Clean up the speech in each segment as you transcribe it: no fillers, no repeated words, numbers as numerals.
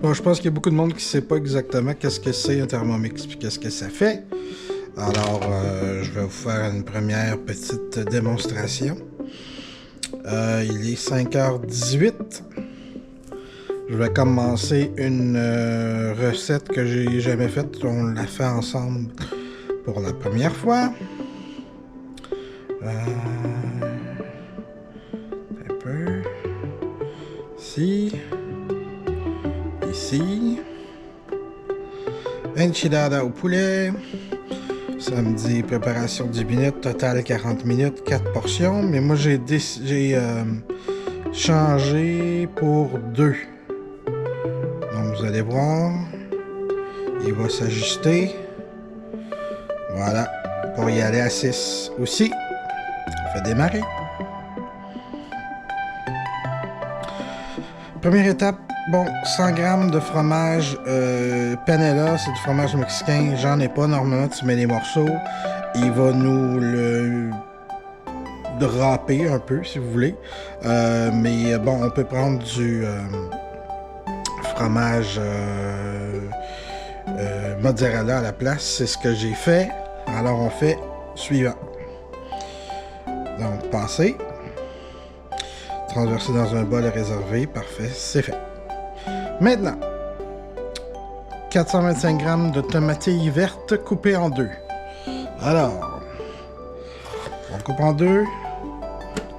Bon, je pense qu'il y a beaucoup de monde qui ne sait pas exactement qu'est-ce que c'est un Thermomix et qu'est-ce que ça fait. Alors, je vais vous faire une première petite démonstration. Il est 5h18. Je vais commencer une recette que j'ai jamais faite. On l'a fait ensemble pour la première fois. Un peu. Ici. Ici. Enchilada au poulet. Samedi, préparation 10 minutes, total 40 minutes, 4 portions. Mais moi, j'ai changé pour 2. Donc, vous allez voir. Il va s'ajuster. Voilà. Pour y aller à 6 aussi. On fait démarrer. Première étape. Bon, 100 g de fromage panela, c'est du fromage mexicain. J'en ai pas. Normalement, tu mets les morceaux. Il va nous le râper un peu, si vous voulez. Mais bon, on peut prendre du fromage mozzarella à la place. C'est ce que j'ai fait. Alors, on fait suivant. Donc, passer. Transverser dans un bol réservé. Parfait, c'est fait. Maintenant, 425 g de tomatilles vertes coupées en 2. Alors, on coupe en 2,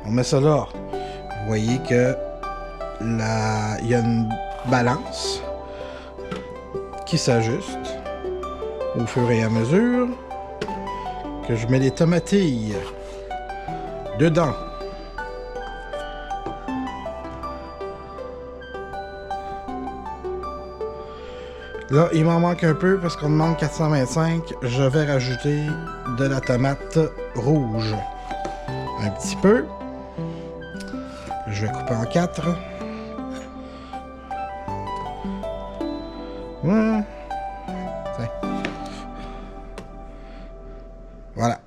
on met ça là. Vous voyez que il y a une balance qui s'ajuste au fur et à mesure que je mets les tomatilles dedans. Là, il m'en manque un peu parce qu'on demande 425. Je vais rajouter de la tomate rouge. Un petit peu. Je vais couper en 4. Voilà.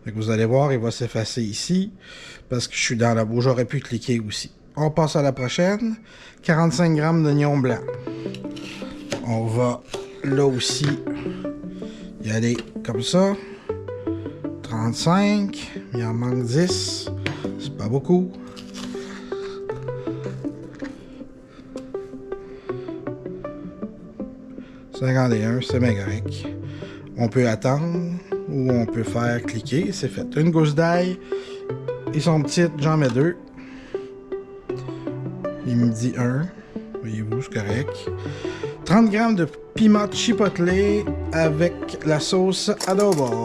Fait que vous allez voir, il va s'effacer ici parce que je suis dans la boue. J'aurais pu cliquer aussi. On passe à la prochaine. 45 g d'oignons blancs. On va là aussi y aller comme ça. 35. Il en manque 10. C'est pas beaucoup. « 51, c'est bien correct. On peut attendre ou on peut faire cliquer. C'est fait. Une gousse d'ail. Ils sont petites, j'en mets 2. Il me dit 1. Voyez-vous, c'est correct. 30 g de piment chipotle avec la sauce adobo.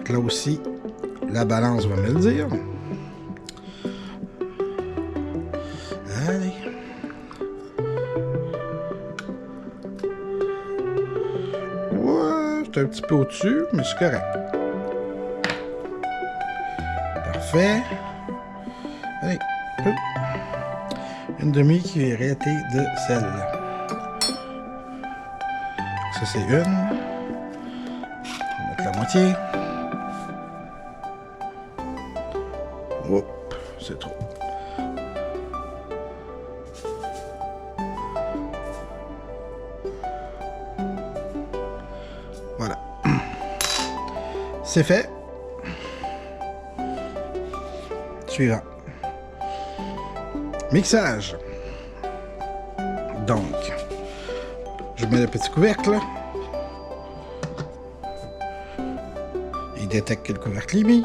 Là aussi, la balance va me le dire. Allez. Ouais, c'est un petit peu au-dessus, mais c'est correct. Parfait. Allez. Une demi-cuillerée de sel. Ça, c'est une. On va mettre la moitié. Oups, c'est trop. Voilà. C'est fait. Suivant. Mixage. Donc, je mets le petit couvercle. Il détecte que le couvercle est mis.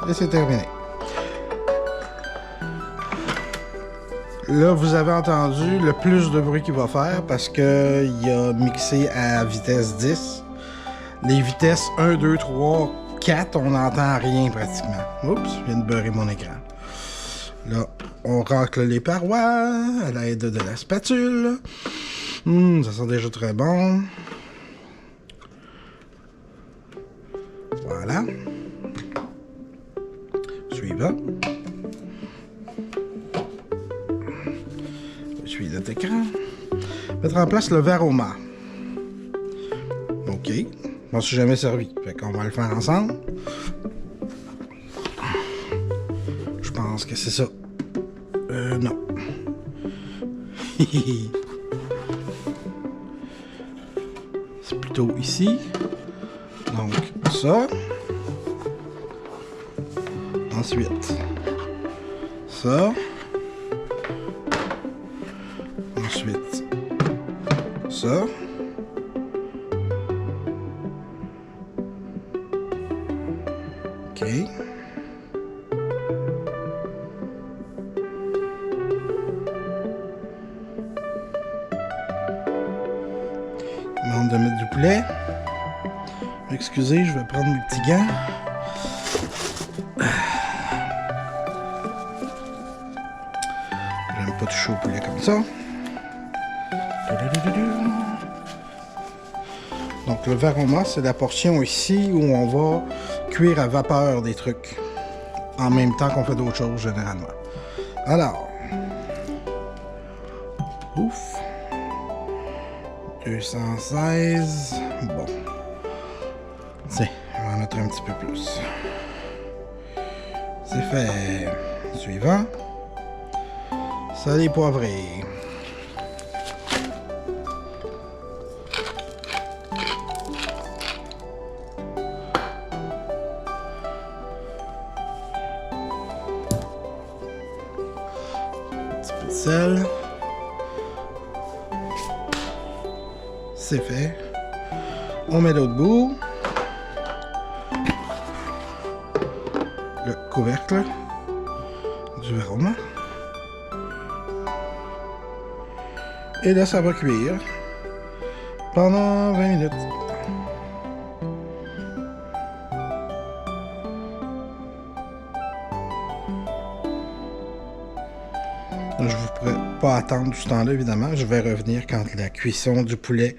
Et c'est terminé. Là, vous avez entendu le plus de bruit qu'il va faire parce qu'il a mixé à vitesse 10. Les vitesses 1, 2, 3, 4, on n'entend rien pratiquement. Oups, je viens de beurrer mon écran. Là, on racle les parois à l'aide de la spatule. Ça sent déjà très bon. Voilà. Suivant. Suis notre écran. Mettre en place le verre au mât. OK. Je m'en suis jamais servi. Fait qu'on va le faire ensemble. Je pense que c'est ça. Non. C'est plutôt ici. Donc, ça. Ensuite, ça. Ensuite, ça. OK. Demande de mettre du poulet. Excusez, je vais prendre mes petits gants. J'aime pas toucher au poulet comme ça. Donc le verre au mât, c'est la portion ici où on va cuire à vapeur des trucs. En même temps qu'on fait d'autres choses généralement. Alors. Ouf. 216. Bon. Tiens, on va en mettre un petit peu plus. C'est fait. Suivant. Salé poivré. Un petit peu de sel. C'est fait. On met l'autre bout. Le couvercle du verre au mât. Et là, ça va cuire pendant 20 minutes. Je ne pourrais pas attendre tout ce temps-là, évidemment. Je vais revenir quand la cuisson du poulet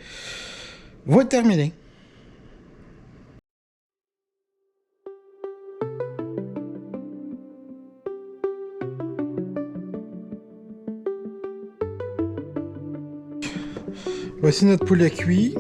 va être terminée. Voici notre poulet cuit.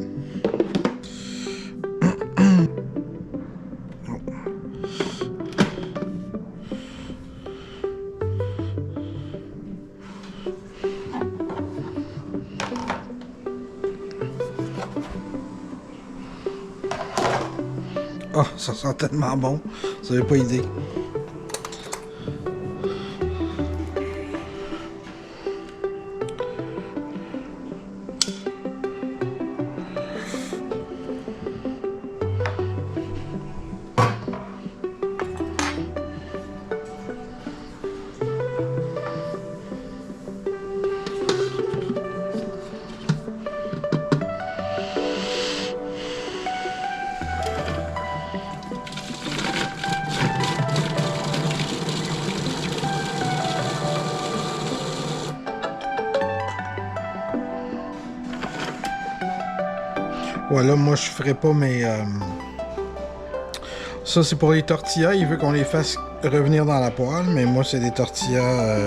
Oh, ça sent tellement bon. Vous n'avez pas idée. Voilà, moi je ferai pas mes... Ça c'est pour les tortillas, il veut qu'on les fasse revenir dans la poêle, mais moi c'est des tortillas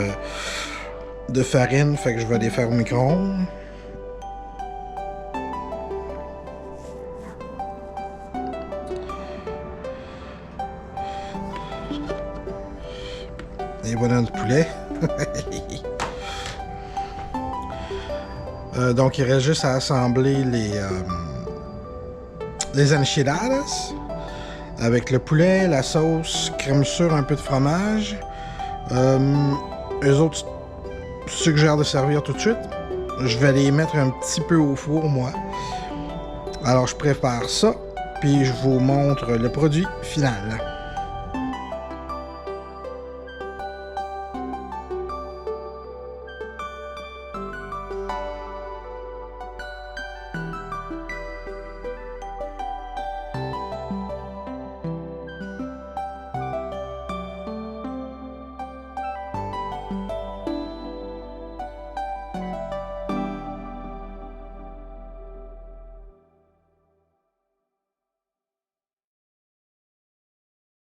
de farine, fait que je vais les faire au micro-ondes. Et voilà notre poulet. Donc il reste juste à assembler les enchiladas avec le poulet, la sauce, crème sûre, un peu de fromage. Eux autres suggèrent de servir tout de suite. Je vais les mettre un petit peu au four, moi. Alors je prépare ça, puis je vous montre le produit final.